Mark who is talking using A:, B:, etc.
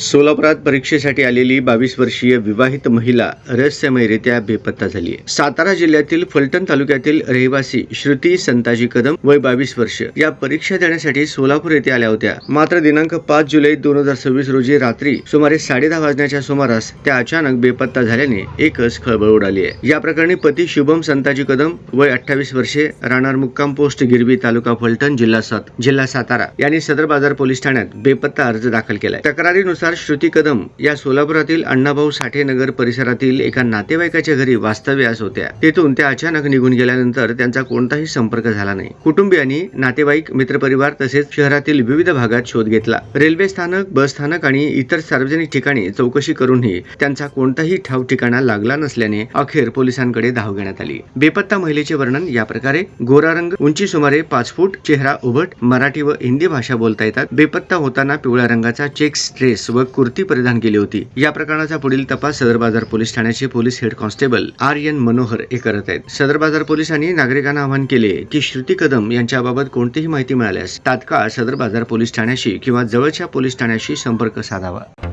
A: सोलापुरात परीक्षेसाठी आलेली 22 वर्षीय विवाहित महिला रहस्यमयरित्या बेपत्ता झाली आहे। सातारा जिल्ह्यातील फलटण तालुक्यातील रहिवासी श्रुती संताजी कदम वय 22 वर्ष या परीक्षा देण्यासाठी सोलापूर येथे आल्या होत्या। मात्र दिनांक 5 जुलै 2026 रोजी रात्री सुमारे 10:30 वाजण्याच्या सुमारास त्या अचानक बेपत्ता झाल्याने एकच खळबळ उडाली आहे। या प्रकरणी पती शुभम संताजी कदम वय 28 वर्षे राहणार मुक्काम पोस्ट गिरवी तालुका फलटण जिल्हा सातारा यांनी सदर बाजार पोलीस ठाण्यात बेपत्ता अर्ज दाखल केलाय। तक्रारीनुसार श्रुती कदम या सोलापुरातील अण्णाभाऊ साठे नगर परिसरातील एका नातेवाईकाच्या घरी वास्तव्यास होत्या। तेथून त्या अचानक निघून गेल्यानंतर त्यांचा कोणताही संपर्क झाला नाही। कुटुंबियांनी नातेवाईक मित्रपरिवार तसेच शहरातील विविध भागात शोध घेतला। रेल्वे स्थानक, बस स्थानक आणि इतर सार्वजनिक ठिकाणी चौकशी करूनही त्यांचा कोणताही ठाव ठिकाणा लागला नसल्याने अखेर पोलिसांकडे धाव घेण्यात आली। बेपत्ता महिलेचे वर्णन या प्रकारे: गोरा रंग, उंची सुमारे 5 फूट, चेहरा उभट, मराठी व हिंदी भाषा बोलता येतात। बेपत्ता होताना पिवळ्या रंगाचा चेक्स ड्रेस व कुर्ती परिधान केली होती। या प्रकरणाचा पुढील तपास सदर बाजार पोलीस ठाण्याचे police head constable RN Manohar हे करत आहेत। सदर बाजार पोलिसांनी नागरिकांना आवाहन केले की श्रुती कदम यांच्याबाबत कोणतीही माहिती मिळाल्यास तात्काळ सदर बाजार पोलीस ठाण्याशी किंवा जवळच्या पोलीस ठाण्याशी संपर्क साधावा।